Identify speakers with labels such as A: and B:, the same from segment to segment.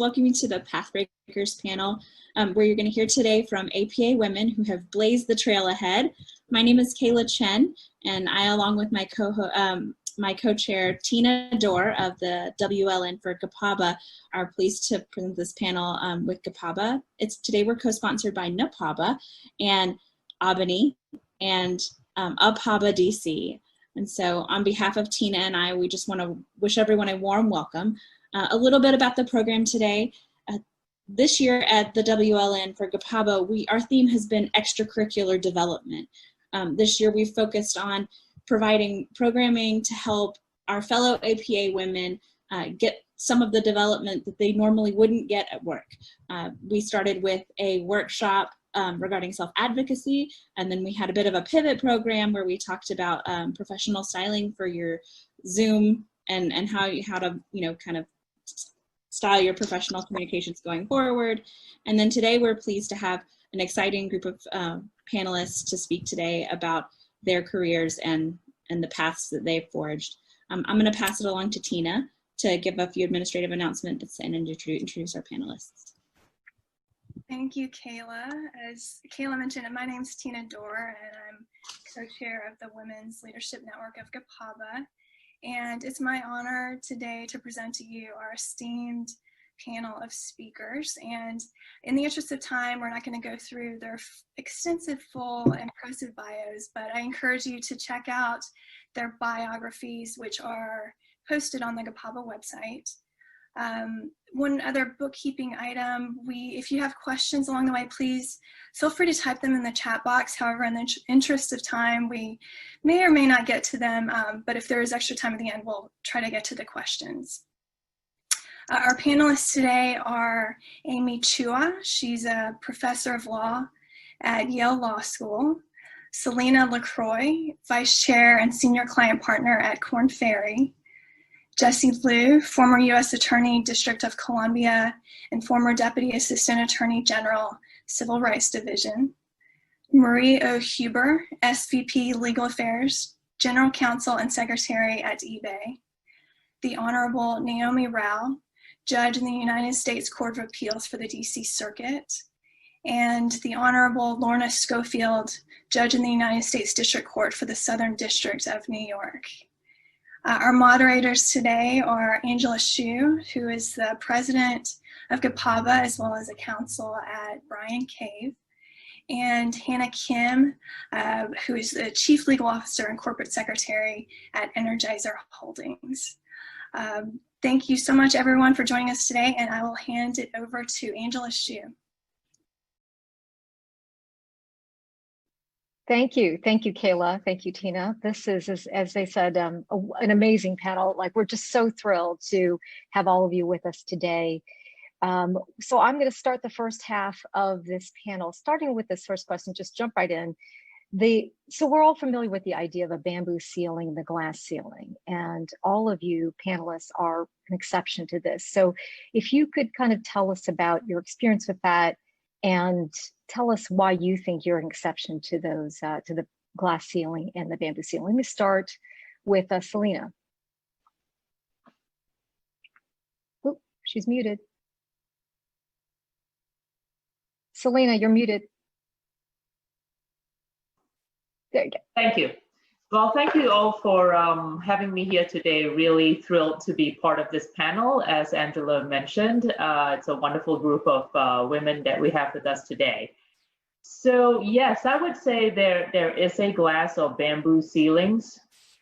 A: welcome you to the Pathbreakers panel, where you're going to hear today from APA women who have blazed the trail ahead. My name is Kayla Chen, and I, along with my co-chair Tina Dorr of the WLN for Gapaba, are pleased to present this panel with Gapaba. Today we're co-sponsored by NAPABA and AABANY and APABA-DC. And so on behalf of Tina and I, we just want to wish everyone a warm welcome. A little bit about the program today. This year at the WLN for Gapaba, our theme has been extracurricular development. This year we've focused on providing programming to help our fellow APA women get some of the development that they normally wouldn't get at work. We started with a workshop regarding self-advocacy, and then we had a bit of a pivot program where we talked about professional styling for your Zoom and how to kind of style your professional communications going forward. And then today we're pleased to have an exciting group of panelists to speak today about their careers and the paths that they've forged. I'm going to pass it along to Tina to give a few administrative announcements and introduce our panelists.
B: Thank you, Kayla. As Kayla mentioned, my name is Tina Dorr, and I'm co-chair of the Women's Leadership Network of Gapaba. And it's my honor today to present to you our esteemed panel of speakers. And in the interest of time, we're not going to go through their extensive, full, impressive bios, but I encourage you to check out their biographies, which are posted on the Gapaba website. One other bookkeeping item, if you have questions along the way, please feel free to type them in the chat box. However, in the interest of time, we may or may not get to them, but if there is extra time at the end, we'll try to get to the questions. Our panelists today are Amy Chua. She's a professor of law at Yale Law School. Selena LaCroix, vice chair and senior client partner at Korn Ferry. Jessie, former U.S. Attorney, District of Columbia, and former Deputy Assistant Attorney General, Civil Rights Division. Marie O. Huber, SVP Legal Affairs, General Counsel and Secretary at eBay. The Honorable Neomi Rao, Judge in the United States Court of Appeals for the D.C. Circuit. And the Honorable Lorna Schofield, Judge in the United States District Court for the Southern District of New York. Our moderators today are Angela Hsu, who is the president of Gapaba as well as a counsel at Bryan Cave, and Hannah Kim, who is the chief legal officer and corporate secretary at Energizer Holdings. Thank you so much, everyone, for joining us today, and I will hand it over to Angela Hsu.
C: Thank you, Kayla. Thank you, Tina. This is, as they said, an amazing panel. Like, we're just so thrilled to have all of you with us today. So I'm going to start the first half of this panel, starting with this first question. Just jump right in. So we're all familiar with the idea of a bamboo ceiling, the glass ceiling, and all of you panelists are an exception to this. So if you could kind of tell us about your experience with that, and tell us why you think you're an exception to those, to the glass ceiling and the bamboo ceiling. Let me start with Selena. Oh, she's muted. Selena, you're muted. There you go.
D: Thank you. Well, thank you all for having me here today. Really thrilled to be part of this panel. As Angela mentioned, it's a wonderful group of women that we have with us today. So yes, I would say there is a glass or bamboo ceilings,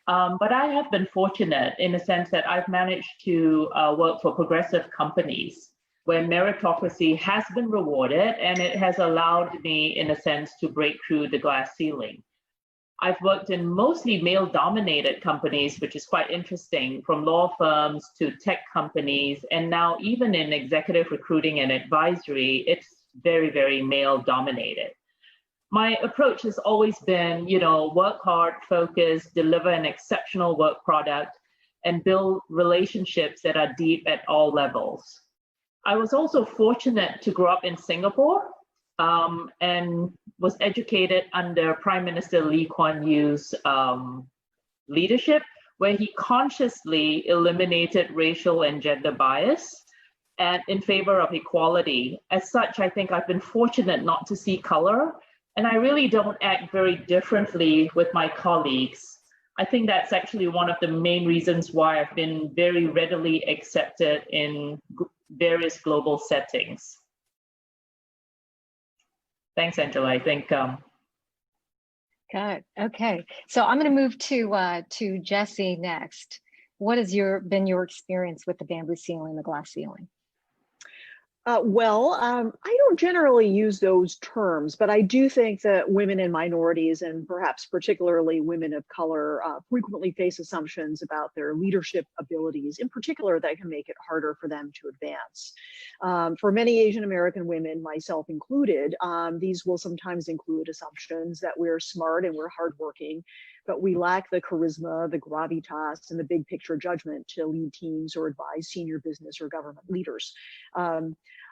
D: but I have been fortunate in the sense that I've managed to work for progressive companies where meritocracy has been rewarded, and it has allowed me, in a sense, to break through the glass ceiling. I've worked in mostly male-dominated companies, which is quite interesting, from law firms to tech companies, and now even in executive recruiting and advisory, it's very, very male-dominated. My approach has always been, work hard, focus, deliver an exceptional work product, and build relationships that are deep at all levels. I was also fortunate to grow up in Singapore, and was educated under Prime Minister Lee Kuan Yew's leadership, where he consciously eliminated racial and gender bias and in favor of equality. As such, I think I've been fortunate not to see color, and I really don't act very differently with my colleagues. I think that's actually one of the main reasons why I've been very readily accepted in various global settings. Thanks, Angela. I think.
C: Good. Okay. So I'm going to move to Jessie next. What has been your experience with the bamboo ceiling, the glass ceiling?
E: I don't generally use those terms, but I do think that women and minorities, and perhaps particularly women of color, frequently face assumptions about their leadership abilities, in particular, that can make it harder for them to advance. For many Asian American women, myself included, these will sometimes include assumptions that we're smart and we're hardworking, but we lack the charisma, the gravitas, and the big picture judgment to lead teams or advise senior business or government leaders.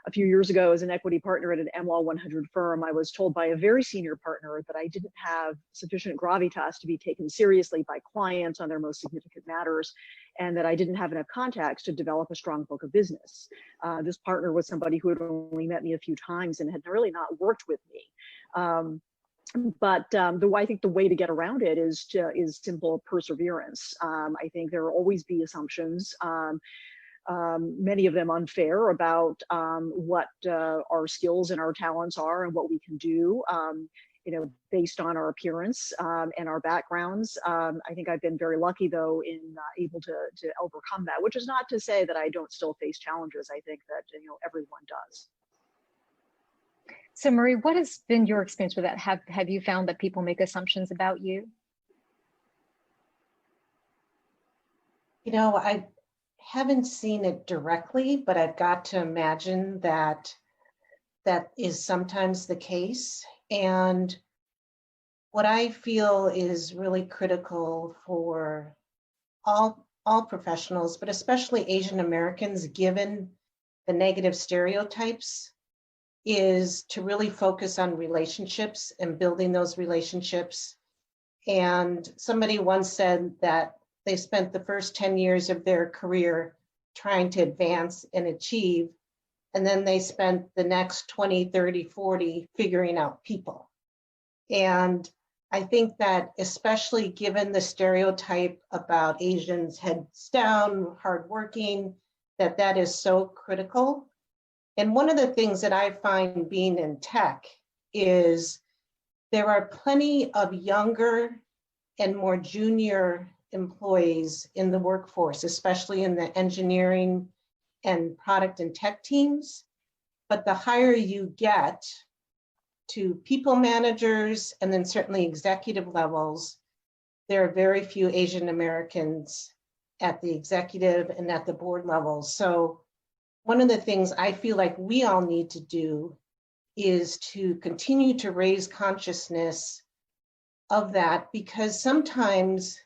E: A few years ago, as an equity partner at an MLaw 100 firm, I was told by a very senior partner that I didn't have sufficient gravitas to be taken seriously by clients on their most significant matters, and that I didn't have enough contacts to develop a strong book of business. This partner was somebody who had only met me a few times and had really not worked with me. I think the way to get around it is simple perseverance. I think there will always be assumptions, many of them unfair, about what our skills and our talents are and what we can do, based on our appearance and our backgrounds. I think I've been very lucky, though, in able to overcome that, which is not to say that I don't still face challenges. I think that everyone does.
C: So Marie, what has been your experience with that? Have you found that people make assumptions about you?
F: I haven't seen it directly, but I've got to imagine that that is sometimes the case. And what I feel is really critical for all professionals, but especially Asian Americans, given the negative stereotypes, is to really focus on relationships and building those relationships. And somebody once said that they spent the first 10 years of their career trying to advance and achieve, and then they spent the next 20, 30, 40 figuring out people. And I think that, especially given the stereotype about Asians heads down, hardworking, that is so critical. And one of the things that I find being in tech is there are plenty of younger and more junior employees in the workforce, especially in the engineering and product and tech teams. But the higher you get to people managers and then certainly executive levels, there are very few Asian Americans at the executive and at the board levels. So one of the things I feel like we all need to do is to continue to raise consciousness of that, because sometimes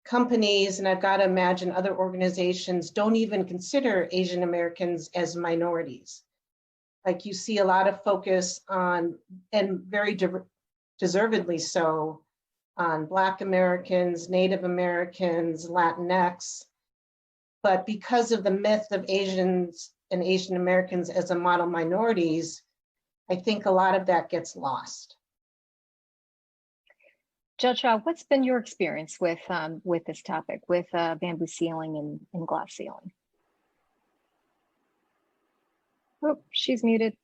F: companies, and I've got to imagine other organizations, don't even consider Asian Americans as minorities. Like, you see a lot of focus on, and very deservedly so, on Black Americans, Native Americans, Latinx. But because of the myth of Asians and Asian Americans as a model minorities, I think a lot of that gets lost.
C: Chua, what's been your experience with this topic, with bamboo ceiling and glass ceiling? Oh, she's muted.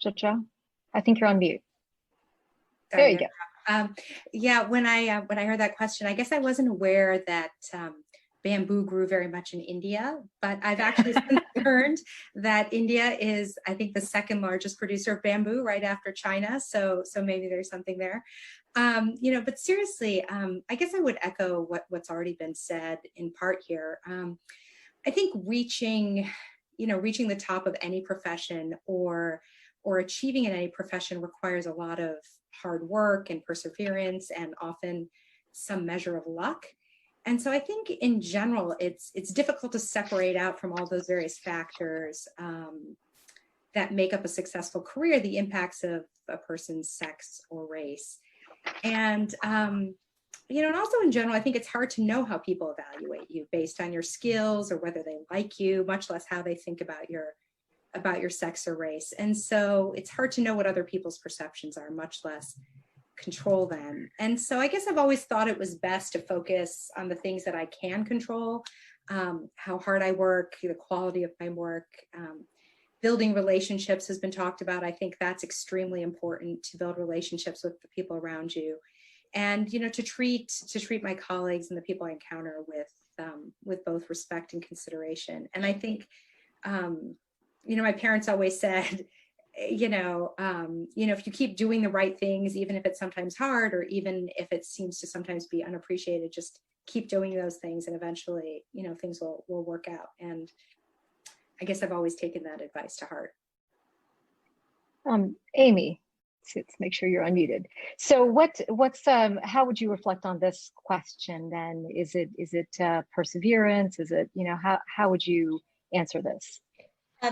C: Chua, I think you're on mute. There you go.
G: Yeah, when I heard that question, I guess I wasn't aware that bamboo grew very much in India, but I've actually since learned that India is, I think, the second largest producer of bamboo, right after China. So maybe there's something there. But seriously, I guess I would echo what's already been said in part here. I think reaching the top of any profession or achieving in any profession requires a lot of hard work and perseverance and often some measure of luck. And so I think in general, it's difficult to separate out from all those various factors that make up a successful career, the impacts of a person's sex or race. And and also in general, I think it's hard to know how people evaluate you based on your skills or whether they like you, much less how they think about your sex or race. And so it's hard to know what other people's perceptions are, much less control them. And so I guess I've always thought it was best to focus on the things that I can control, how hard I work, the quality of my work. Building relationships has been talked about. I think that's extremely important, to build relationships with the people around you. And, to treat my colleagues and the people I encounter with both respect and consideration. And I think, my parents always said, if you keep doing the right things, even if it's sometimes hard, or even if it seems to sometimes be unappreciated, just keep doing those things, and eventually, things will work out. And I guess I've always taken that advice to heart.
C: Amy, let's make sure you're unmuted. So how would you reflect on this question then? Is it perseverance? Is it, how would you answer this?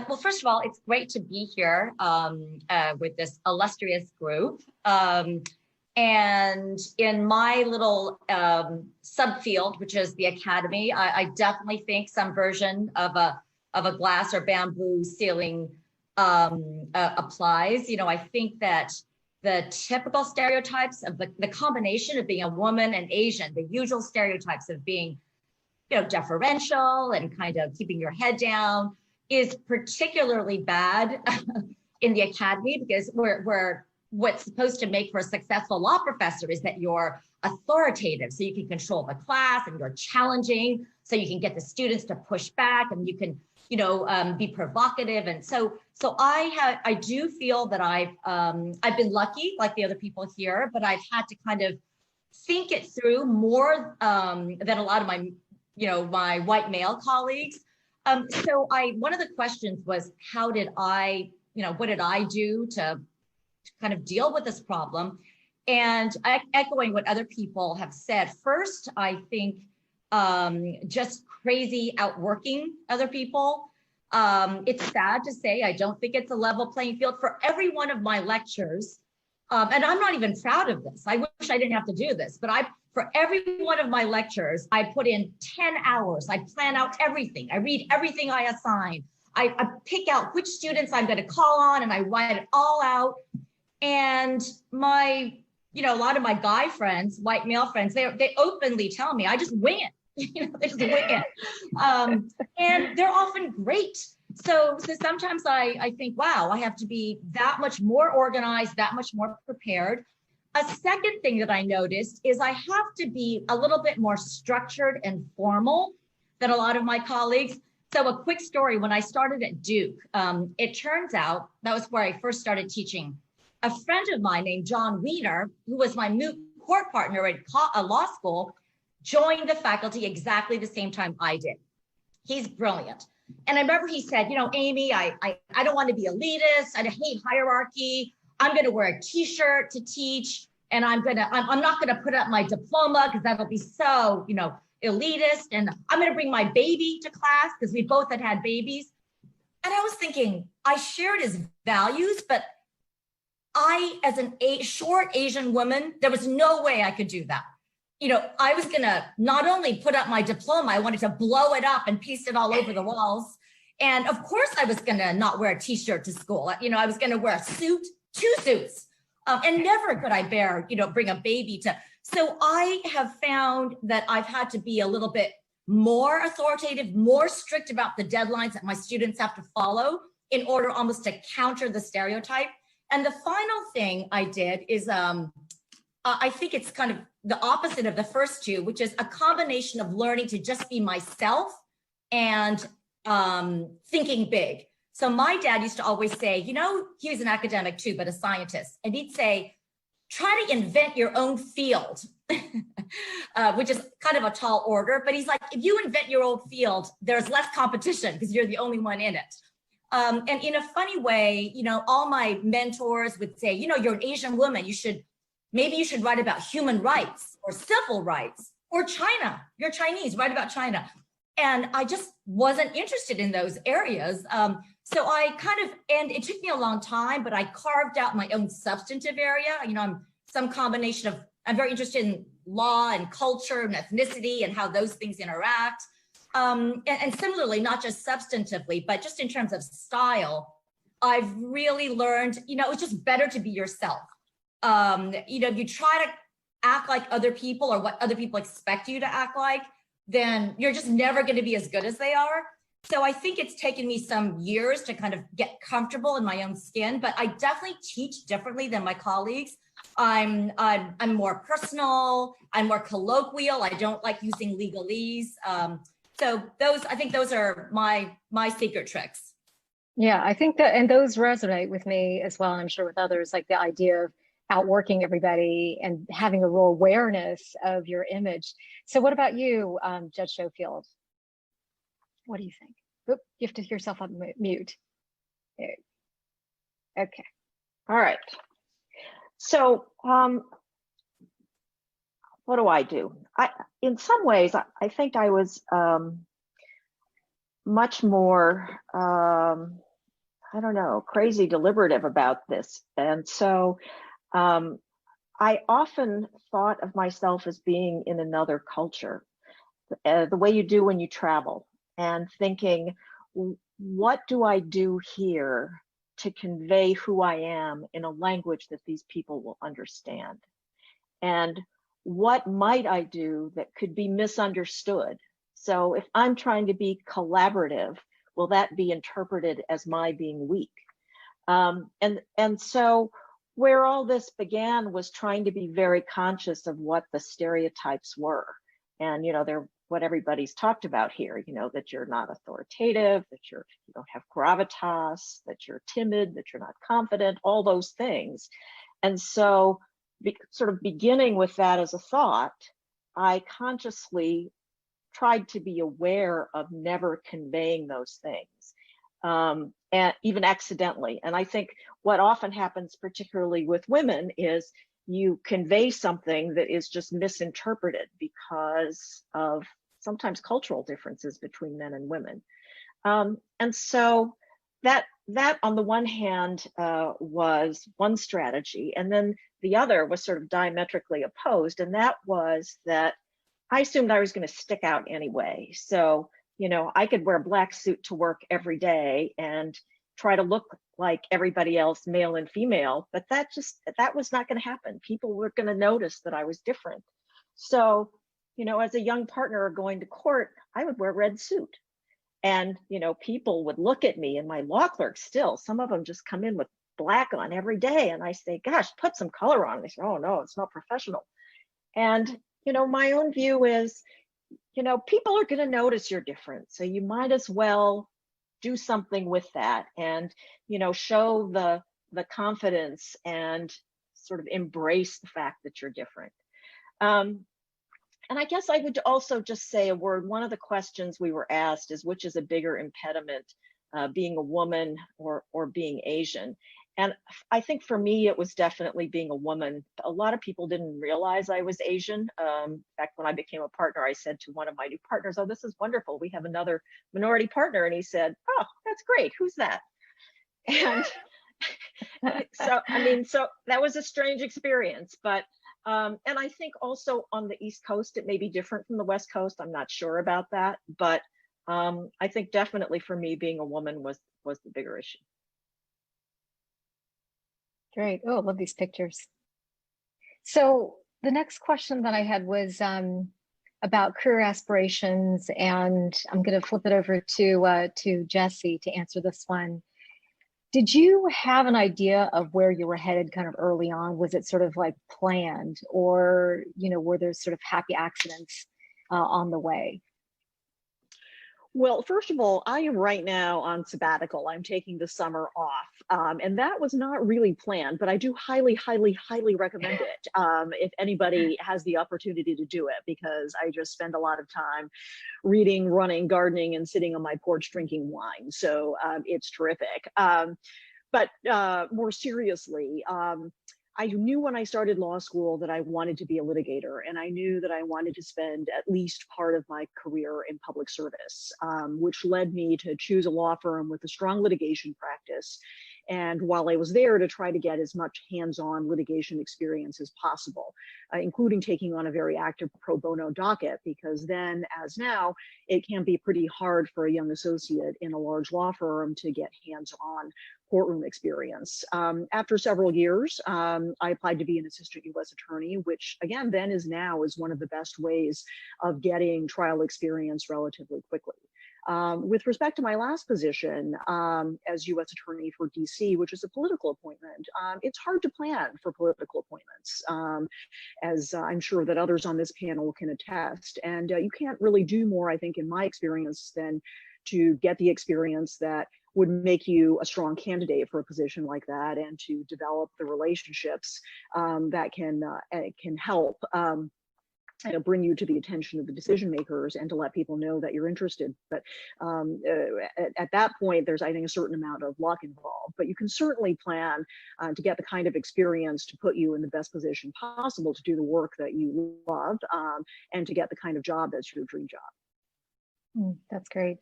H: Well, first of all, it's great to be here with this illustrious group. And in my little subfield, which is the academy, I definitely think some version of a glass or bamboo ceiling applies. I think that the typical stereotypes of the combination of being a woman and Asian, the usual stereotypes of being, deferential and kind of keeping your head down, is particularly bad in the academy, because we're what's supposed to make for a successful law professor is that you're authoritative, so you can control the class, and you're challenging, so you can get the students to push back, and you can be provocative. And so I do feel that I've been lucky, like the other people here, but I've had to kind of think it through more than a lot of my my white male colleagues. So one of the questions was, what did I do to kind of deal with this problem? And echoing what other people have said, first, I think just crazy outworking other people. It's sad to say, I don't think it's a level playing field for every one of my lectures. And I'm not even proud of this. I wish I didn't have to do this, but for every one of my lectures, I put in 10 hours. I plan out everything. I read everything I assign. I pick out which students I'm going to call on, and I write it all out. And a lot of my guy friends, white male friends, they openly tell me I just wing it. They just wing it. And they're often great. So sometimes I think, wow, I have to be that much more organized, that much more prepared. A second thing that I noticed is I have to be a little bit more structured and formal than a lot of my colleagues. So a quick story, when I started at Duke, it turns out that was where I first started teaching. A friend of mine named John Wiener, who was my moot court partner at law school, joined the faculty exactly the same time I did. He's brilliant. And I remember he said, Amy, I don't want to be elitist. I hate hierarchy. I'm going to wear a t-shirt to teach, and I'm not going to put up my diploma because that'll be so, elitist. And I'm going to bring my baby to class because we both had babies. And I was thinking, I shared his values, but I, as a short Asian woman, there was no way I could do that. I was going to not only put up my diploma, I wanted to blow it up and paste it all over the walls. And of course, I was going to not wear a t-shirt to school. I was going to wear a suit, 2 suits, and never could I bear, bring a baby to. So I have found that I've had to be a little bit more authoritative, more strict about the deadlines that my students have to follow in order almost to counter the stereotype. And the final thing I did is, I think it's kind of the opposite of the first two, which is a combination of learning to just be myself and thinking big. So my dad used to always say, he was an academic too, but a scientist. And he'd say, try to invent your own field, which is kind of a tall order. But he's like, if you invent your own field, there's less competition because you're the only one in it. And in a funny way, all my mentors would say, you're an Asian woman. Maybe you should write about human rights or civil rights or China. You're Chinese, write about China. And I just wasn't interested in those areas. So I and it took me a long time, but I carved out my own substantive area. I'm some combination of I'm very interested in law and culture and ethnicity and how those things interact. And similarly, not just substantively, but just in terms of style, I've really learned, it's just better to be yourself. If you try to act like other people or what other people expect you to act like, then you're just never going to be as good as they are. So I think it's taken me some years to kind of get comfortable in my own skin, but I definitely teach differently than my colleagues. I'm more personal. I'm more colloquial. I don't like using legalese. So I think those are my secret tricks.
C: Yeah, I think that, and those resonate with me as well. I'm sure with others, like the idea of outworking everybody and having a real awareness of your image. So what about you, Judge Schofield? What do you think? Oop, you have to hear yourself on mute. There. Okay.
E: All right. So what do I do? In some ways, I think I was much more, I don't know, crazy deliberative about this. And so I often thought of myself as being in another culture, the way you do when you travel, and thinking, what do I do here to convey who I am in a language that these people will understand? And what might I do that could be misunderstood? So if I'm trying to be collaborative, will that be interpreted as my being weak? And so where all this began was trying to be very conscious of what the stereotypes were. And, they're what everybody's talked about here, that you're not authoritative, that you don't have gravitas, that you're timid, that you're not confident, all those things. And so sort of beginning with that as a thought, I consciously tried to be aware of never conveying those things, and even accidentally. And I think what often happens, particularly with women, is you convey something that is just misinterpreted because of sometimes cultural differences between men and women. And so that on the one hand was one strategy, and then the other was sort of diametrically opposed, and that was that I assumed I was going to stick out anyway. So, I could wear a black suit to work every day and try to look like everybody else, male and female, but that was not going to happen. People were going to notice that I was different. So, as a young partner going to court, I would wear a red suit. And, people would look at me, and my law clerks still, some of them just come in with black on every day. And I say, gosh, put some color on. And they say, oh no, it's not professional. And, my own view is, people are going to notice you're different. So you might as well do something with that and, show the confidence and sort of embrace the fact that you're different. And I guess I would also just say a word. One of the questions we were asked is, which is a bigger impediment, being a woman or being Asian? And I think for me, it was definitely being a woman. A lot of people didn't realize I was Asian. In fact, when I became a partner, I said to one of my new partners, oh, this is wonderful. We have another minority partner. And he said, oh, that's great. Who's that? And so that was a strange experience. But and I think also on the East Coast, it may be different from the West Coast. I'm not sure about that. But I think definitely for me, being a woman was the bigger issue.
C: Great. Oh, I love these pictures. So the next question that I had was about career aspirations, and I'm going to flip it over to Jessie to answer this one. Did you have an idea of where you were headed kind of early on? Was it sort of like planned, or were there sort of happy accidents on the way?
E: Well, first of all, I am right now on sabbatical. I'm taking the summer off, and that was not really planned, but I do highly, highly, highly recommend it if anybody has the opportunity to do it, because I just spend a lot of time reading, running, gardening, and sitting on my porch drinking wine. So it's terrific. But more seriously, I knew when I started law school that I wanted to be a litigator, and I knew that I wanted to spend at least part of my career in public service, which led me to choose a law firm with a strong litigation practice And while I was there, to try to get as much hands-on litigation experience as possible, including taking on a very active pro bono docket, because then, as now, it can be pretty hard for a young associate in a large law firm to get hands-on courtroom experience. After several years, I applied to be an assistant U.S. attorney, which again, then is one of the best ways of getting trial experience relatively quickly. With respect to my last position as U.S. Attorney for D.C., which is a political appointment, it's hard to plan for political appointments, as I'm sure that others on this panel can attest. And you can't really do more, I think, in my experience, than to get the experience that would make you a strong candidate for a position like that, and to develop the relationships that can help bring you to the attention of the decision makers, and to let people know that you're interested. But at that point, there's, I think, a certain amount of luck involved. But you can certainly plan to get the kind of experience to put you in the best position possible to do the work that you love, and to get the kind of job that's your dream job.
C: That's great.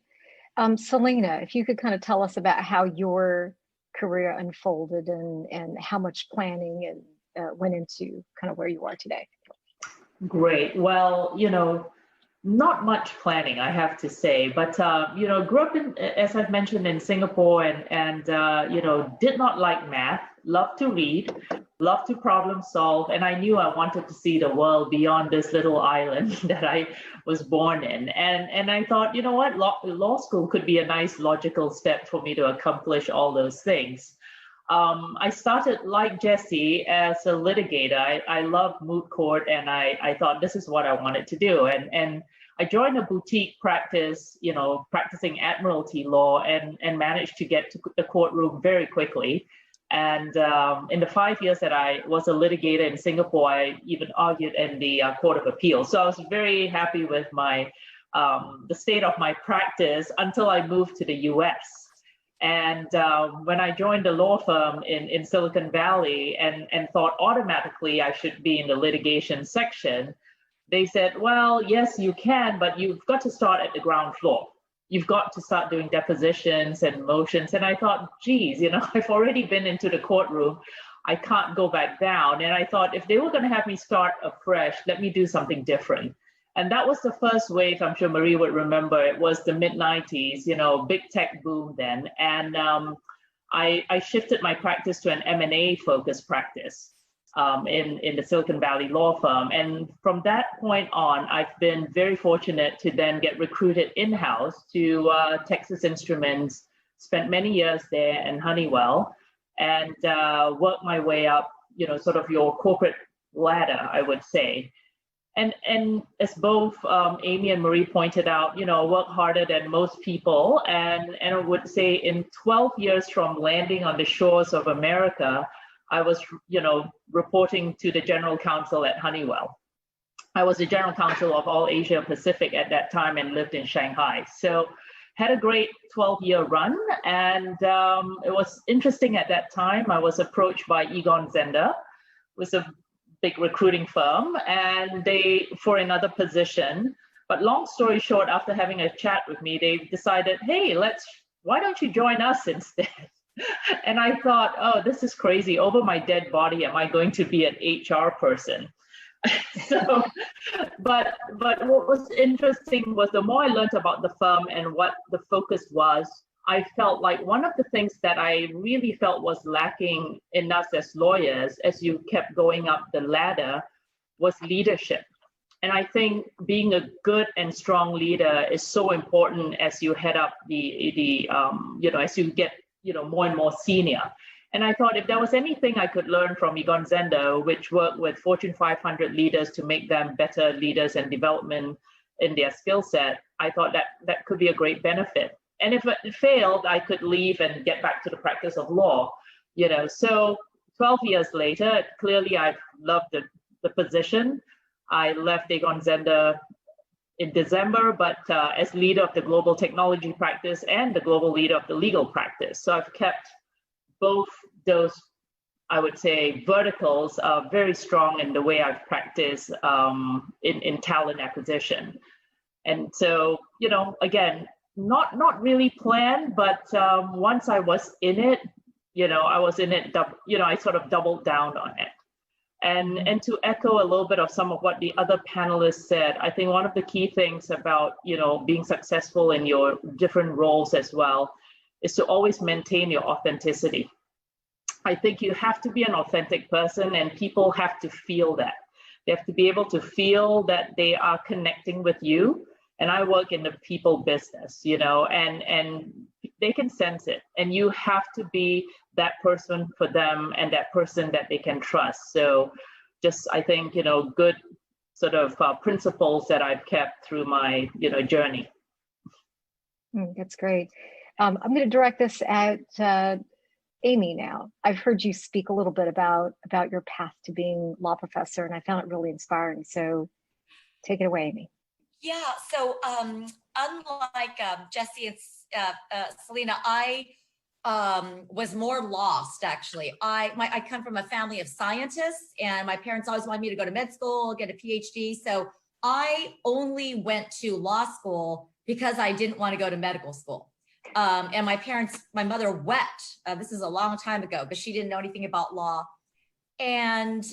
C: Selena, if you could kind of tell us about how your career unfolded, and how much planning and went into kind of where you are today.
D: Great. Well, not much planning, I have to say, but, grew up in, as I've mentioned, in Singapore, and did not like math, loved to read, loved to problem solve, and I knew I wanted to see the world beyond this little island that I was born in. And I thought, you know what, law school could be a nice logical step for me to accomplish all those things. I started, like Jessie, as a litigator. I love moot court, and I thought this is what I wanted to do. And I joined a boutique practice, practicing admiralty law, and managed to get to the courtroom very quickly. And in the 5 years that I was a litigator in Singapore, I even argued in the Court of Appeal. So I was very happy with the state of my practice until I moved to the US. And when I joined a law firm in Silicon Valley, and thought automatically I should be in the litigation section, they said, well, yes, you can, but you've got to start at the ground floor. You've got to start doing depositions and motions. And I thought, geez, I've already been into the courtroom. I can't go back down. And I thought, if they were going to have me start afresh, let me do something different. And that was the first wave. I'm sure Marie would remember. It was the mid-90s, big tech boom then. And I shifted my practice to an M&A focused practice in the Silicon Valley law firm. And from that point on, I've been very fortunate to then get recruited in-house to Texas Instruments, spent many years there in Honeywell, and worked my way up, sort of your corporate ladder, I would say. And as both Amy and Marie pointed out, work harder than most people. And I would say in 12 years from landing on the shores of America, I was, reporting to the general counsel at Honeywell. I was the general counsel of all Asia Pacific at that time and lived in Shanghai. So had a great 12-year run. And it was interesting at that time. I was approached by Egon Zehnder, who was a big recruiting firm, and for another position. But long story short, after having a chat with me, they decided, hey, why don't you join us instead? And I thought, oh, this is crazy. Over my dead body, am I going to be an HR person? So, but what was interesting was the more I learned about the firm and what the focus was, I felt like one of the things that I really felt was lacking in us as lawyers, as you kept going up the ladder, was leadership. And I think being a good and strong leader is so important as you head up as you get, more and more senior. And I thought if there was anything I could learn from Egon Zehnder, which worked with Fortune 500 leaders to make them better leaders and development in their skill set, I thought that could be a great benefit. And if it failed, I could leave and get back to the practice of law, So 12 years later, clearly I've loved the position. I left Egon Zehnder in December, but as leader of the global technology practice and the global leader of the legal practice. So I've kept both those, I would say, verticals very strong in the way I've practiced in talent acquisition. And so, again, not really planned, but once I was in it, I was in it, I sort of doubled down on it. And to echo a little bit of some of what the other panelists said, I think one of the key things about, being successful in your different roles as well is to always maintain your authenticity. I think you have to be an authentic person, and people have to feel that. They have to be able to feel that they are connecting with you. And I work in the people business, and they can sense it. And you have to be that person for them and that person that they can trust. So just, I think, good sort of principles that I've kept through my, journey.
C: That's great. I'm going to direct this at Amy now. I've heard you speak a little bit about your path to being law professor, and I found it really inspiring. So take it away, Amy.
H: Yeah, so unlike Jessie and Selena, I was more lost, actually. I come from a family of scientists, and my parents always wanted me to go to med school, get a PhD. So I only went to law school because I didn't want to go to medical school. And my mother wept. This is a long time ago, but she didn't know anything about law. And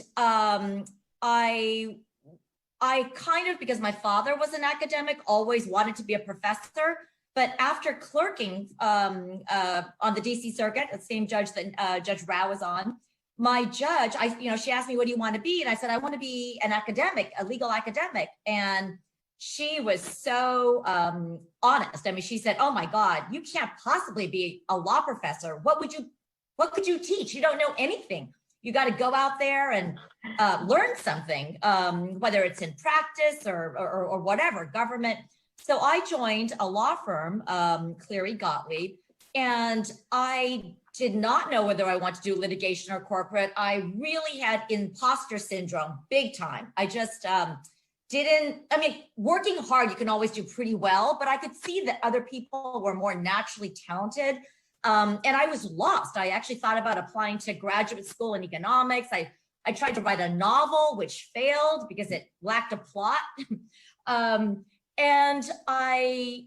H: I kind of, because my father was an academic, always wanted to be a professor. But after clerking on the DC circuit, the same judge that Judge Rao was on, my judge, she asked me, what do you want to be? And I said, I want to be an academic, a legal academic. And she was so honest. I mean, she said, oh my God, you can't possibly be a law professor. What could you teach? You don't know anything. You got to go out there and learn something, whether it's in practice or whatever, government. So I joined a law firm, Cleary Gottlieb, and I did not know whether I want to do litigation or corporate. I really had imposter syndrome, big time. I just working hard, you can always do pretty well, but I could see that other people were more naturally talented. And I was lost. I actually thought about applying to graduate school in economics. I tried to write a novel, which failed because it lacked a plot. And I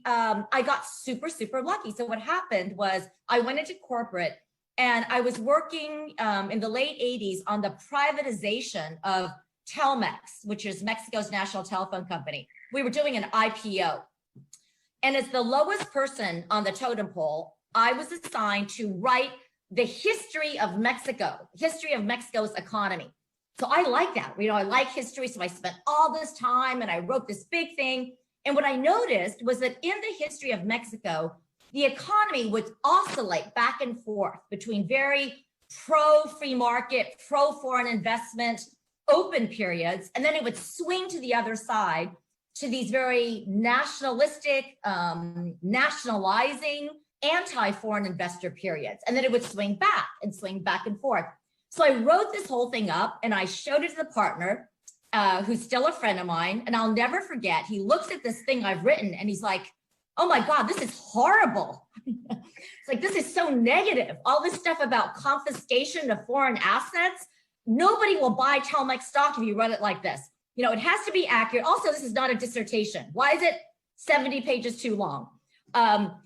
H: got super, super lucky. So what happened was I went into corporate, and I was working in the late 80s on the privatization of Telmex, which is Mexico's national telephone company. We were doing an IPO. And as the lowest person on the totem pole, I was assigned to write the history of Mexico, history of Mexico's economy. So I like that. I like history. So I spent all this time and I wrote this big thing. And what I noticed was that in the history of Mexico, the economy would oscillate back and forth between very pro-free market, pro-foreign investment, open periods, and then it would swing to the other side to these very nationalistic, nationalizing, anti-foreign investor periods. And then it would swing back and forth. So I wrote this whole thing up and I showed it to the partner, who's still a friend of mine. And I'll never forget, he looks at this thing I've written and he's like, oh my God, this is horrible. It's like, this is so negative. All this stuff about confiscation of foreign assets. Nobody will buy Telmex stock if you run it like this. It has to be accurate. Also, this is not a dissertation. Why is it 70 pages too long?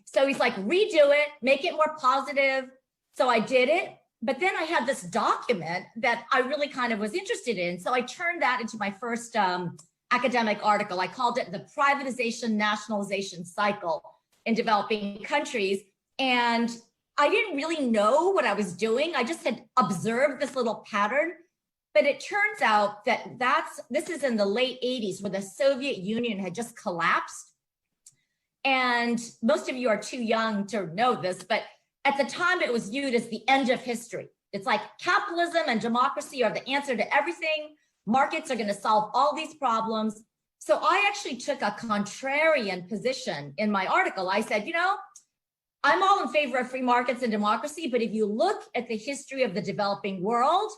H: So he's like, redo it, make it more positive. So I did it. But then I had this document that I really kind of was interested in. So I turned that into my first academic article. I called it The Privatization Nationalization Cycle in Developing Countries. And I didn't really know what I was doing. I just had observed this little pattern. But it turns out that this is in the late 80s where the Soviet Union had just collapsed. And most of you are too young to know this, but at the time it was viewed as the end of history. It's like capitalism and democracy are the answer to everything. Markets are going to solve all these problems. So I actually took a contrarian position in my article. I said, I'm all in favor of free markets and democracy, but if you look at the history of the developing world,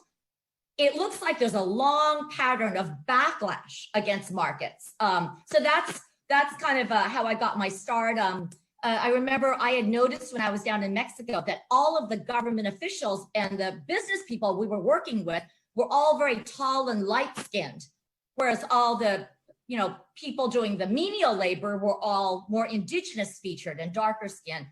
H: it looks like there's a long pattern of backlash against markets. So that's kind of how I got my start. I remember I had noticed when I was down in Mexico that all of the government officials and the business people we were working with were all very tall and light-skinned, whereas all the people doing the menial labor were all more indigenous featured and darker skinned.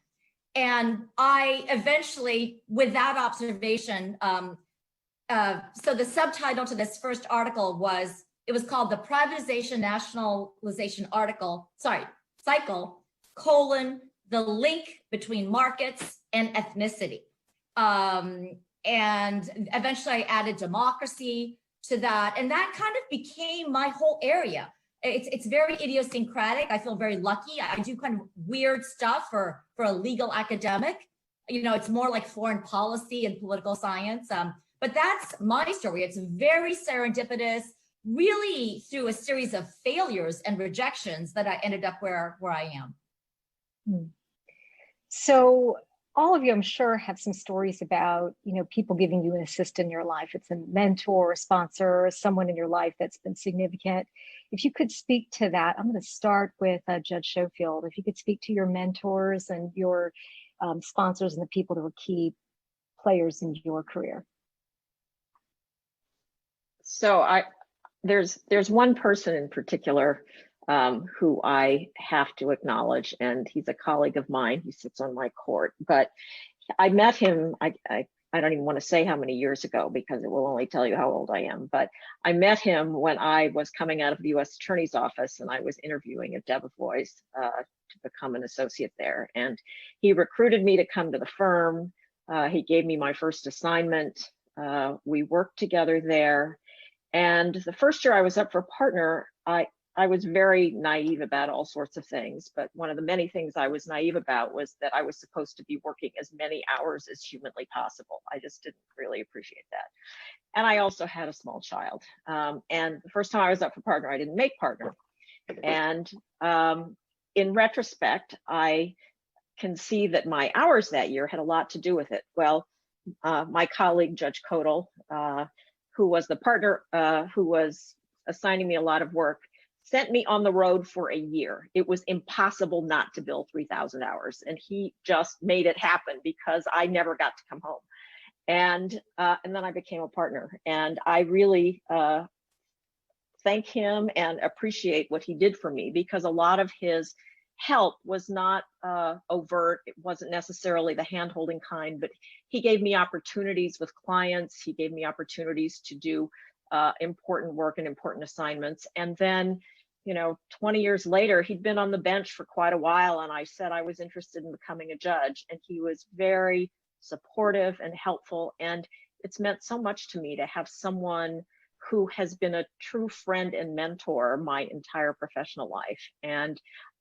H: And I eventually, with that observation, so the subtitle to this first article was, it was called the Privatization Nationalization Cycle, the link between markets and ethnicity. And eventually I added democracy to that. And that kind of became my whole area. It's very idiosyncratic. I feel very lucky. I do kind of weird stuff for a legal academic. You know, it's more like foreign policy and political science. But that's my story. It's very serendipitous, really through a series of failures and rejections that I ended up where I am.
C: So all of you, I'm sure, have some stories about, people giving you an assist in your life. It's a mentor, a sponsor, someone in your life that's been significant. If you could speak to that, I'm going to start with Judge Schofield. If you could speak to your mentors and your sponsors and the people that were key players in your career.
E: So there's one person in particular who I have to acknowledge, and he's a colleague of mine. He sits on my court, but I met him, I don't even want to say how many years ago because it will only tell you how old I am, but I met him when I was coming out of the U.S. Attorney's Office and I was interviewing at Debevoise to become an associate there. And he recruited me to come to the firm. He gave me my first assignment. We worked together there. And the first year I was up for partner, I was very naive about all sorts of things, but one of the many things I was naive about was that I was supposed to be working as many hours as humanly possible. I just didn't really appreciate that. And I also had a small child. And the first time I was up for partner, I didn't make partner. And in retrospect, I can see that my hours that year had a lot to do with it. Well, my colleague, Judge Kodal, who was the partner who was assigning me a lot of work, sent me on the road for a year. It was impossible not to bill 3,000 hours. And he just made it happen because I never got to come home. And then I became a partner. And I really thank him and appreciate what he did for me, because a lot of his help was not overt. It wasn't necessarily the hand-holding kind, but he gave me opportunities with clients. He gave me opportunities to do important work and important assignments. And then, 20 years later, he'd been on the bench for quite a while, and I said I was interested in becoming a judge, and he was very supportive and helpful. And it's meant so much to me to have someone who has been a true friend and mentor my entire professional life. And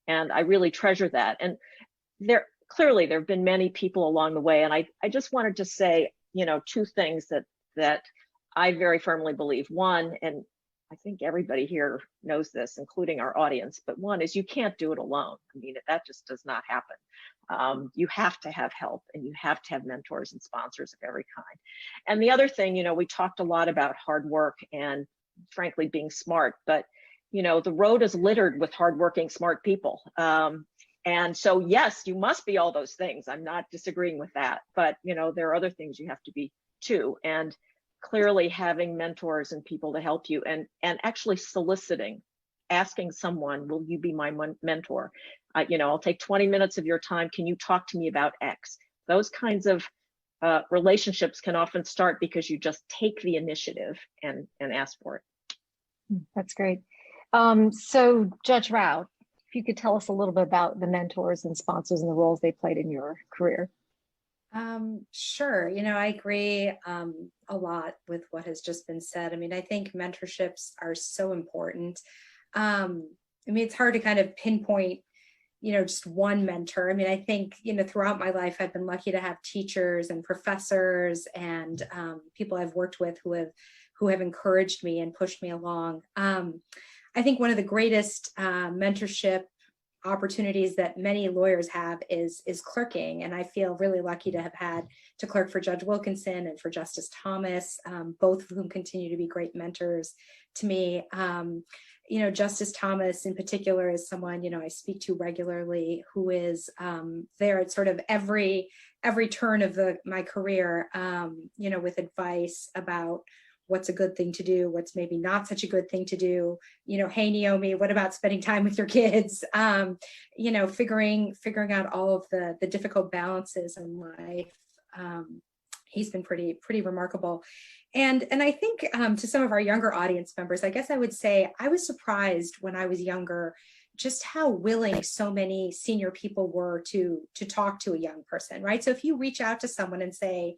E: I really treasure that. And there have been many people along the way. And I just wanted to say, two things that I very firmly believe. One, and I think everybody here knows this, including our audience, but one is you can't do it alone. I mean, that just does not happen. You have to have help, and you have to have mentors and sponsors of every kind. And the other thing, we talked a lot about hard work and frankly being smart, but the road is littered with hardworking, smart people. And so, yes, you must be all those things. I'm not disagreeing with that, but there are other things you have to be too. And clearly having mentors and people to help you, and actually asking someone, will you be my mentor? I'll take 20 minutes of your time. Can you talk to me about X? Those kinds of relationships can often start because you just take the initiative and ask for it.
C: That's great. So Judge Rao, if you could tell us a little bit about the mentors and sponsors and the roles they played in your career.
G: Sure. I agree a lot with what has just been said. I mean, I think mentorships are so important. It's hard to kind of pinpoint, just one mentor. I mean, I think, throughout my life, I've been lucky to have teachers and professors and people I've worked with who have encouraged me and pushed me along. I think one of the greatest mentorship opportunities that many lawyers have is clerking. And I feel really lucky to have had to clerk for Judge Wilkinson and for Justice Thomas, both of whom continue to be great mentors to me. Justice Thomas in particular is someone, I speak to regularly, who is there at sort of every turn of my career, with advice about what's a good thing to do, what's maybe not such a good thing to do. You know, hey, Neomi, what about spending time with your kids? You know, figuring out all of the difficult balances in life. He's been pretty remarkable. And I think to some of our younger audience members, I guess I would say I was surprised when I was younger just how willing so many senior people were to talk to a young person, right? So if you reach out to someone and say,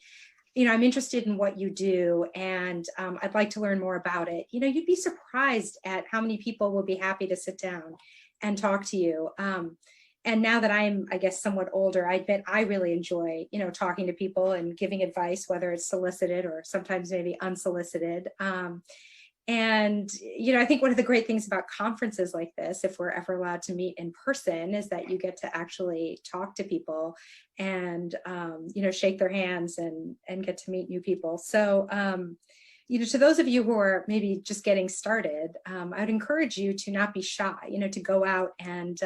G: you know, I'm interested in what you do and I'd like to learn more about it, you know, you'd be surprised at how many people will be happy to sit down and talk to you. And now that I'm, I guess, somewhat older, I admit I really enjoy, you know, talking to people and giving advice, whether it's solicited or sometimes maybe unsolicited. And, you know, I think one of the great things about conferences like this, if we're ever allowed to meet in person, is that you get to actually talk to people and, you know, shake their hands and get to meet new people. So, you know, to those of you who are maybe just getting started, I'd encourage you to not be shy, you know, to go out and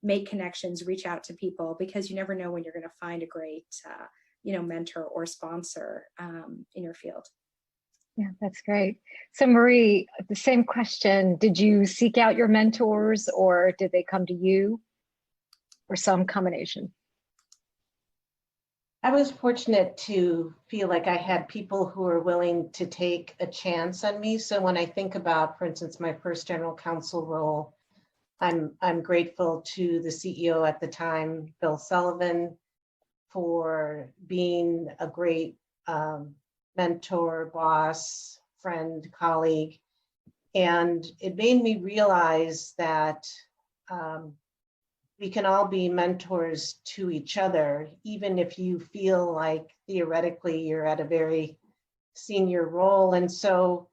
G: make connections, reach out to people, because you never know when you're going to find a great, you know, mentor or sponsor in your field.
C: Yeah, that's great. So Marie, the same question, did you seek out your mentors or did they come to you, or some combination?
F: I was fortunate to feel like I had people who were willing to take a chance on me. So when I think about, for instance, my first general counsel role, I'm grateful to the CEO at the time, Bill Sullivan, for being a great mentor, boss, friend, colleague. And it made me realize that we can all be mentors to each other, even if you feel like theoretically you're at a very senior role. And so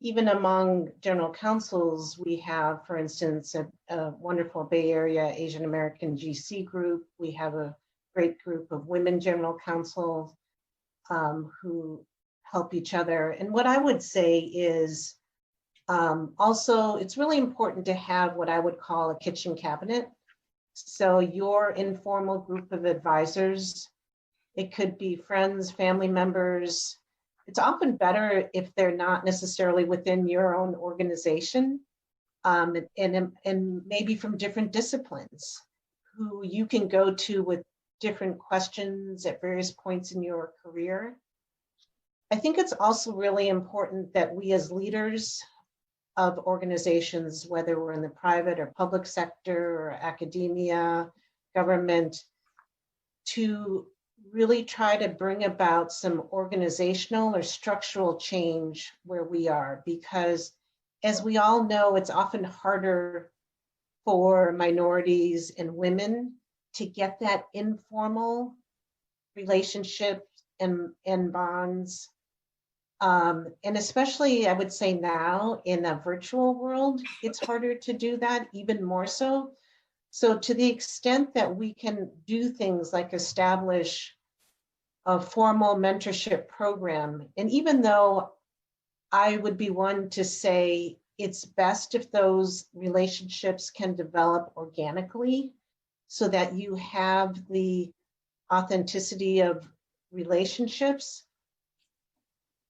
F: even among general counsels, we have, for instance, a wonderful Bay Area Asian American GC group. We have a great group of women general counsels who help each other. And what I would say is also, it's really important to have what I would call a kitchen cabinet. So your informal group of advisors, it could be friends, family members. It's often better if they're not necessarily within your own organization, and maybe from different disciplines, who you can go to with different questions at various points in your career. I think it's also really important that we as leaders of organizations, whether we're in the private or public sector or academia, government, to really try to bring about some organizational or structural change where we are, because as we all know, it's often harder for minorities and women to get that informal relationship and bonds. And especially, I would say now in a virtual world, it's harder to do that, even more so. So to the extent that we can do things like establish a formal mentorship program, and even though I would be one to say it's best if those relationships can develop organically so that you have the authenticity of relationships,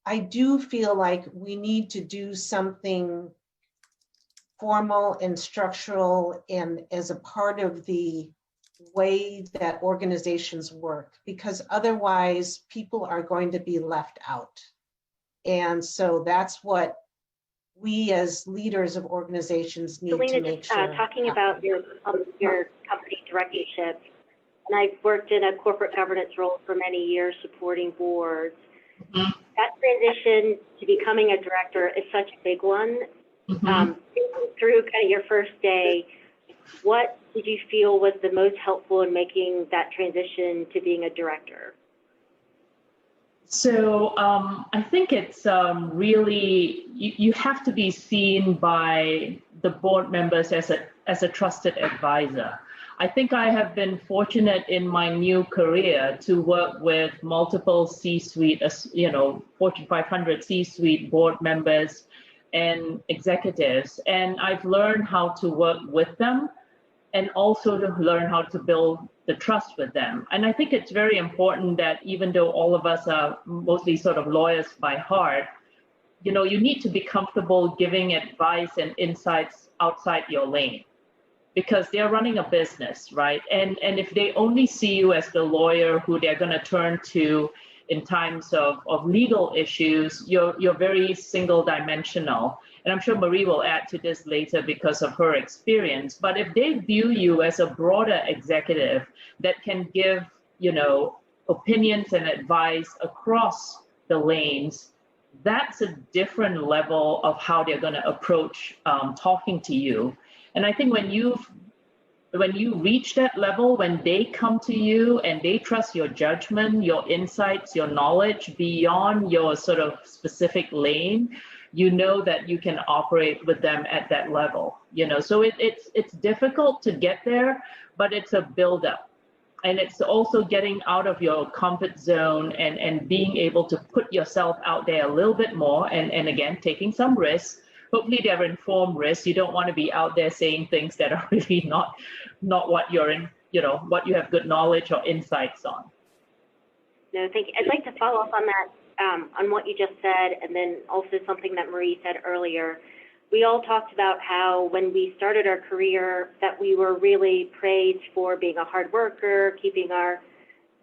F: I do feel like we need to do something formal and structural and as a part of the way that organizations work, because otherwise people are going to be left out. And so that's what we as leaders of organizations need
I: Selena,
F: to make sure.
I: Talking about your company directorship, and I've worked in a corporate governance role for many years supporting boards. Mm-hmm. That transition to becoming a director is such a big one. Mm-hmm. Through kind of your first day, what did you feel was the most helpful in making that transition to being a director?
D: So I think it's really, you have to be seen by the board members as a trusted advisor. I think I have been fortunate in my new career to work with multiple C-suite, Fortune 500 C-suite board members and executives, and I've learned how to work with them and also to learn how to build the trust with them. And I think it's very important that even though all of us are mostly sort of lawyers by heart, you know, you need to be comfortable giving advice and insights outside your lane, because they're running a business, right? And if they only see you as the lawyer who they're going to turn to in times of legal issues, you're very single dimensional. And I'm sure Marie will add to this later because of her experience. But if they view you as a broader executive that can give, you know, opinions and advice across the lanes, that's a different level of how they're going to approach talking to you. And I think when you reach that level, when they come to you and they trust your judgment, your insights, your knowledge beyond your sort of specific lane, you know that you can operate with them at that level. You know, so it's difficult to get there, but it's a buildup. And it's also getting out of your comfort zone and being able to put yourself out there a little bit more, and again, taking some risks. Hopefully they're informed risks. You don't want to be out there saying things that are really not what you're in, you know, what you have good knowledge or insights on.
I: No, thank you. I'd like to follow up on that, on what you just said, and then also something that Marie said earlier. We all talked about how when we started our career that we were really praised for being a hard worker, keeping our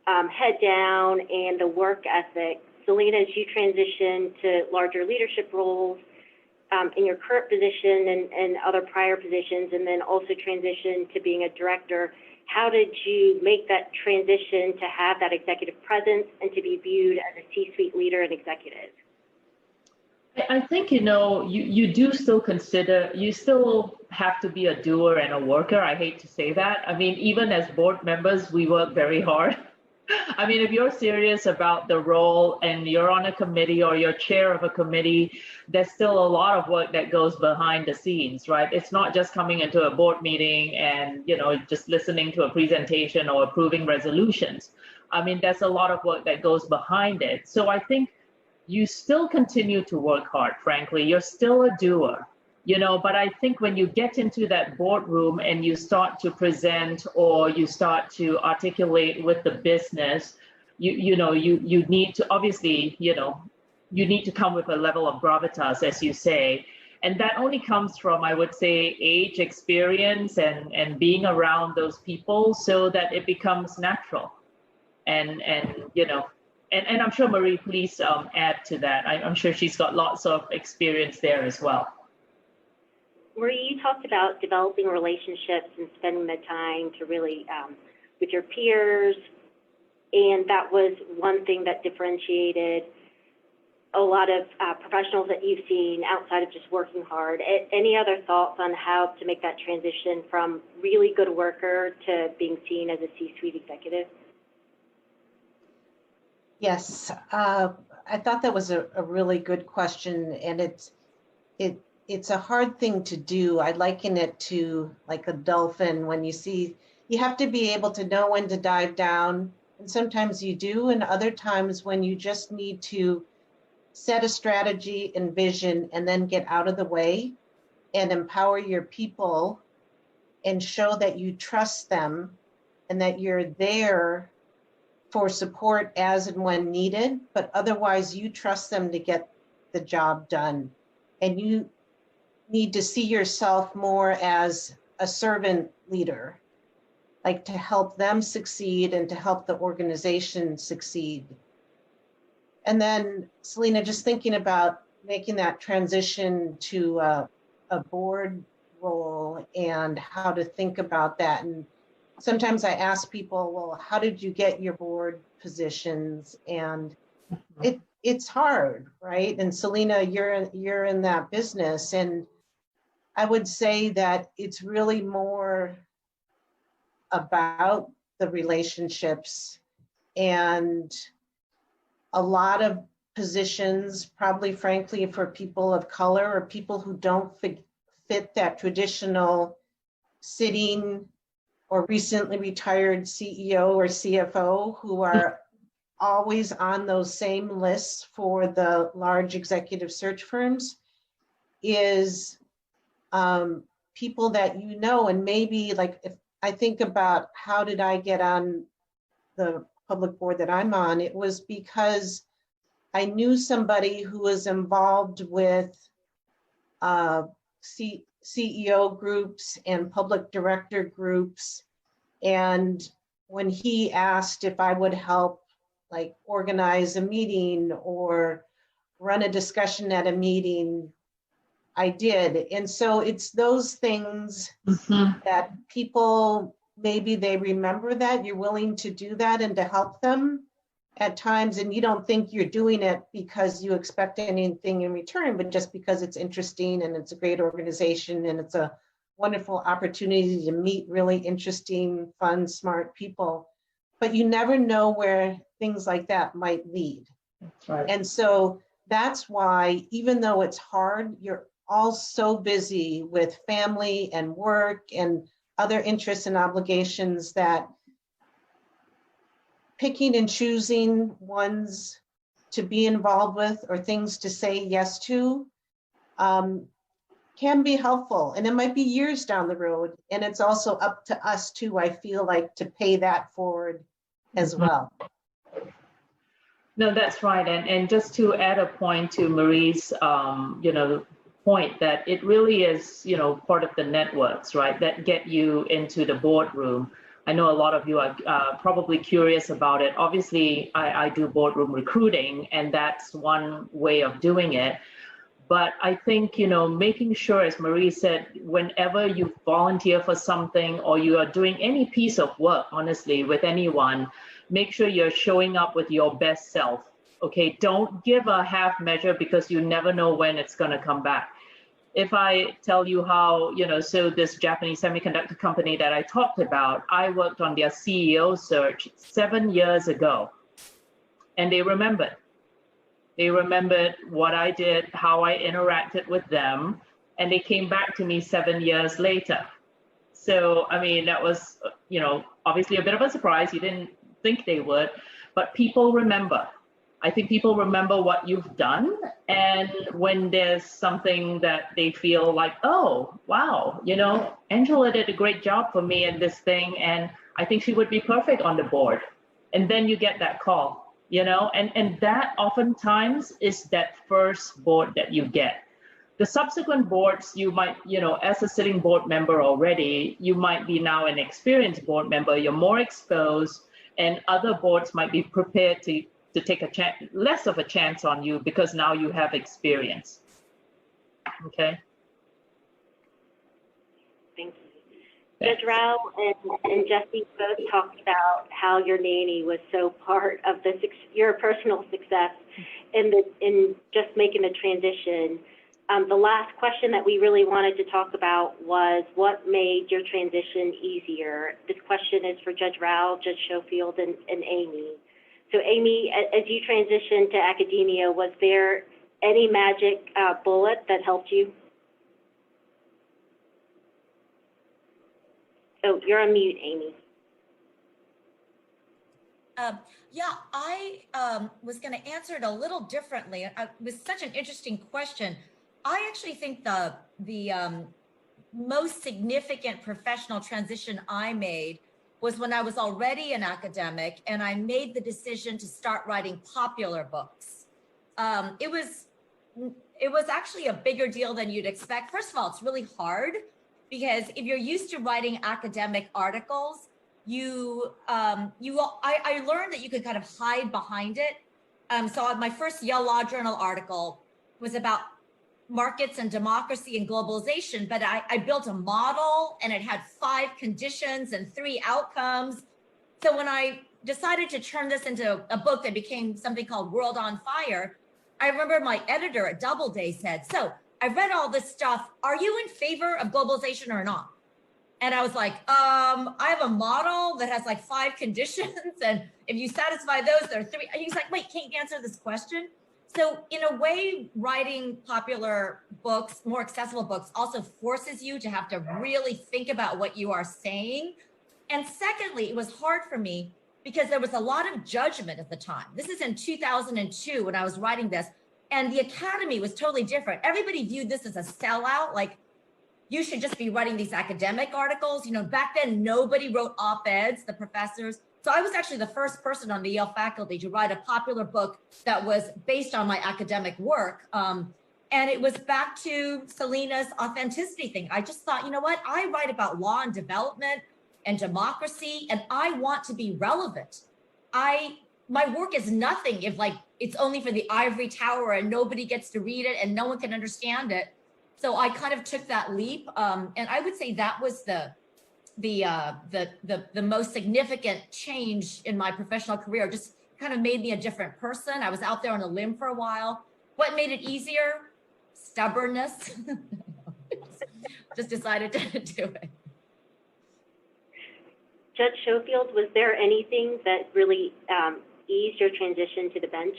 I: head down, and the work ethic. Selena, as you transition to larger leadership roles, in your current position and other prior positions, and then also transition to being a director, how did you make that transition to have that executive presence and to be viewed as a C-suite leader and executive?
D: I think, you know, you do still consider, you still have to be a doer and a worker. I hate to say that. I mean, even as board members, we work very hard. I mean, if you're serious about the role and you're on a committee or you're chair of a committee, there's still a lot of work that goes behind the scenes, right? It's not just coming into a board meeting and, you know, just listening to a presentation or approving resolutions. I mean, there's a lot of work that goes behind it. So I think you still continue to work hard, frankly. You're still a doer. You know, but I think when you get into that boardroom and you start to present or you start to articulate with the business, you need to obviously, you know, you need to come with a level of gravitas, as you say. And that only comes from, I would say, age, experience, and being around those people so that it becomes natural. And you know, and I'm sure Marie, please add to that. I'm sure she's got lots of experience there as well.
I: Marie, you talked about developing relationships and spending the time to really with your peers, and that was one thing that differentiated a lot of professionals that you've seen outside of just working hard. Any other thoughts on how to make that transition from really good worker to being seen as a C-suite executive?
F: Yes, I thought that was a really good question, and it's a hard thing to do. I liken it to like a dolphin. When you have to be able to know when to dive down, and sometimes you do, and other times when you just need to set a strategy and vision and then get out of the way and empower your people and show that you trust them and that you're there for support as and when needed, but otherwise you trust them to get the job done. And you need to see yourself more as a servant leader, like to help them succeed and to help the organization succeed. And then, Selena, just thinking about making that transition to a board role and how to think about that. And sometimes I ask people, well, how did you get your board positions? And it's hard, right? And Selena, you're in that business. And I would say that it's really more about the relationships, and a lot of positions, probably frankly for people of color or people who don't fit that traditional sitting or recently retired CEO or CFO, who are always on those same lists for the large executive search firms, is people that you know. And maybe, like, if I think about how did I get on the public board that I'm on, it was because I knew somebody who was involved with CEO groups and public director groups. And when he asked if I would help, like, organize a meeting or run a discussion at a meeting, I did. And so it's those things that people, maybe they remember that you're willing to do that and to help them at times, and you don't think you're doing it because you expect anything in return, but just because it's interesting and it's a great organization and it's a wonderful opportunity to meet really interesting, fun, smart people. But you never know where things like that might lead.
D: That's right.
F: And so that's why, even though it's hard, you're all so busy with family and work and other interests and obligations that picking and choosing ones to be involved with or things to say yes to can be helpful. And it might be years down the road. And it's also up to us too, I feel like, to pay that forward as well.
D: No, that's right. And just to add a point to Marie's, point that it really is, part of the networks, right, that get you into the boardroom. I know a lot of you are probably curious about it. Obviously, I do boardroom recruiting, and that's one way of doing it. But I think, making sure, as Marie said, whenever you volunteer for something or you are doing any piece of work, honestly, with anyone, make sure you're showing up with your best self. Okay, don't give a half measure because you never know when it's going to come back. If I tell you how, so this Japanese semiconductor company that I talked about, I worked on their CEO search 7 years ago, and they remembered. They remembered what I did, how I interacted with them, and they came back to me 7 years later. So, I mean, that was, obviously a bit of a surprise. You didn't think they would, but people remember. I think people remember what you've done, and when there's something that they feel like, oh, wow, Angela did a great job for me in this thing, and I think she would be perfect on the board. And then you get that call, and that oftentimes is that first board that you get. The subsequent boards, you might, as a sitting board member already, you might be now an experienced board member, you're more exposed, and other boards might be prepared to take a chance, less of a chance on you because now you have experience. Okay.
I: Thank you. Judge Rao and Jessie both talked about how your nanny was so part of your personal success in just making the transition. The last question that we really wanted to talk about was what made your transition easier. This question is for Judge Rao, Judge Schofield, and Amy. So Amy, as you transitioned to academia, was there any magic bullet that helped you? Oh, you're on mute, Amy.
H: Yeah, I was going to answer it a little differently. It was such an interesting question. I actually think the most significant professional transition I made was when I was already an academic and I made the decision to start writing popular books. It was actually a bigger deal than you'd expect. First of all, it's really hard because if you're used to writing academic articles, I learned that you could kind of hide behind it. So my first Yale Law Journal article was about markets and democracy and globalization, but I built a model and it had 5 conditions and 3 outcomes. So when I decided to turn this into a book that became something called World on Fire, I remember my editor at Doubleday said, so I read all this stuff. Are you in favor of globalization or not? And I was like, I have a model that has like 5 conditions. And if you satisfy those, there are 3. And he's like, wait, can't you answer this question? So in a way, writing popular books, more accessible books, also forces you to have to really think about what you are saying. And secondly, it was hard for me because there was a lot of judgment at the time. This is in 2002 when I was writing this, and the academy was totally different. Everybody viewed this as a sellout, like you should just be writing these academic articles. Back then, nobody wrote op-eds, the professors. So I was actually the first person on the Yale faculty to write a popular book that was based on my academic work. And it was back to Selena's authenticity thing. I just thought, you know what? I write about law and development and democracy, and I want to be relevant. My work is nothing if like it's only for the ivory tower and nobody gets to read it and no one can understand it. So I kind of took that leap, and I would say that was the most significant change in my professional career. Just kind of made me a different person. I was out there on a limb for a while. What made it easier? Stubbornness. Just decided to do it.
I: Judge Schofield, was there anything that really eased your transition to the bench?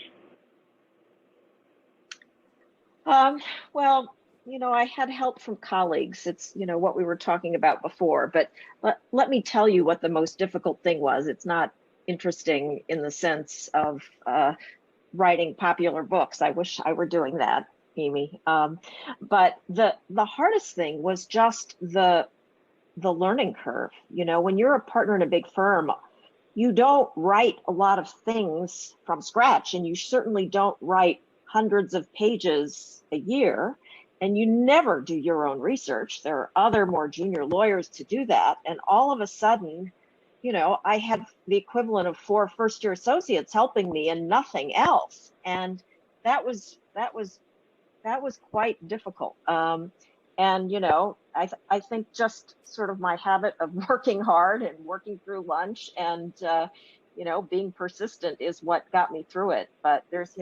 E: Well, I had help from colleagues. It's, what we were talking about before, but let me tell you what the most difficult thing was. It's not interesting in the sense of writing popular books. I wish I were doing that, Amy. But the hardest thing was just the learning curve. When you're a partner in a big firm, you don't write a lot of things from scratch, and you certainly don't write hundreds of pages a year, and you never do your own research. There are other more junior lawyers to do that. And all of a sudden, I had the equivalent of 4 first-year associates helping me and nothing else. And that was quite difficult. And, I think just sort of my habit of working hard and working through lunch and, being persistent is what got me through it. But there's,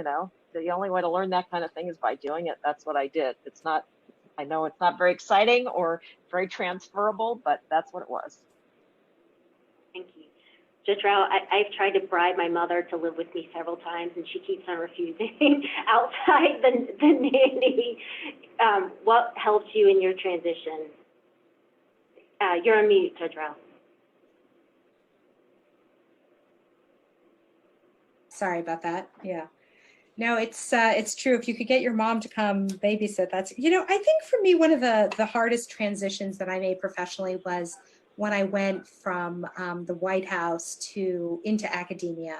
E: the only way to learn that kind of thing is by doing it. That's what I did. I know it's not very exciting or very transferable, but that's what it was.
I: Thank you. Judge Rao, I've tried to bribe my mother to live with me several times, and she keeps on refusing outside the nanny. What helped you in your transition? You're on mute, Judge Rao.
G: Sorry about that. Yeah. No, it's true. If you could get your mom to come babysit, that's, I think for me, one of the hardest transitions that I made professionally was when I went from the White House into academia,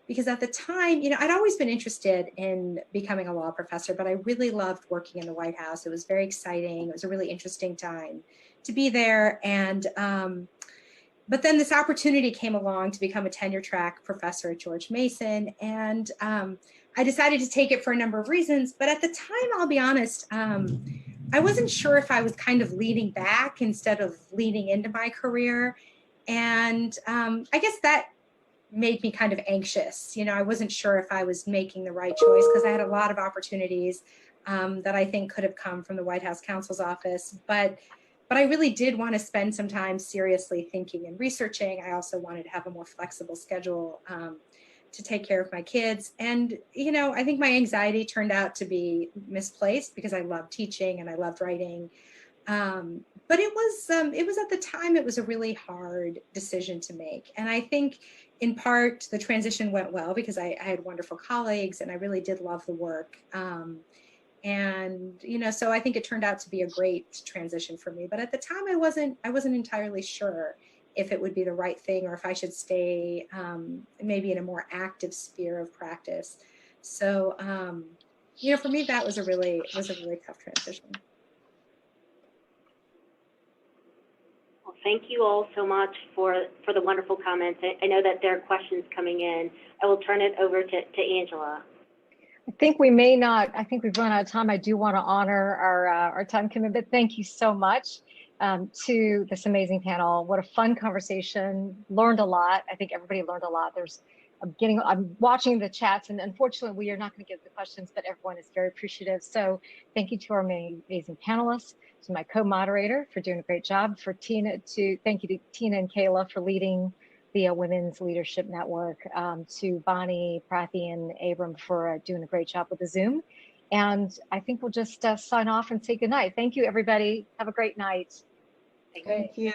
G: because at the time, I'd always been interested in becoming a law professor, but I really loved working in the White House. It was very exciting. It was a really interesting time to be there. And but then this opportunity came along to become a tenure track professor at George Mason. And I decided to take it for a number of reasons. But at the time, I'll be honest, I wasn't sure if I was kind of leaning back instead of leaning into my career. And I guess that made me kind of anxious. I wasn't sure if I was making the right choice because I had a lot of opportunities that I think could have come from the White House counsel's office. But I really did want to spend some time seriously thinking and researching. I also wanted to have a more flexible schedule to take care of my kids. And, I think my anxiety turned out to be misplaced because I loved teaching and I loved writing. But it was at the time, it was a really hard decision to make. And I think in part the transition went well because I had wonderful colleagues and I really did love the work. And, so I think it turned out to be a great transition for me. But at the time, I wasn't entirely sure if it would be the right thing or if I should stay maybe in a more active sphere of practice. So, for me, that was a really tough transition.
I: Well, thank you all so much for the wonderful comments. I know that there are questions coming in. I will turn it over to Angela.
C: I think we've run out of time. I do want to honor our time commitment. Thank you so much to this amazing panel. What a fun conversation. Learned a lot. I think everybody learned a lot. I'm watching the chats, and unfortunately we are not going to get the questions, but everyone is very appreciative. So thank you to our amazing panelists, to my co-moderator for doing a great job, thank you to Tina and Kayla for leading the Women's Leadership Network, to Bonnie, Prathi, and Abram for doing a great job with the Zoom. And I think we'll just sign off and say goodnight. Thank you, everybody. Have a great night.
F: Thank you.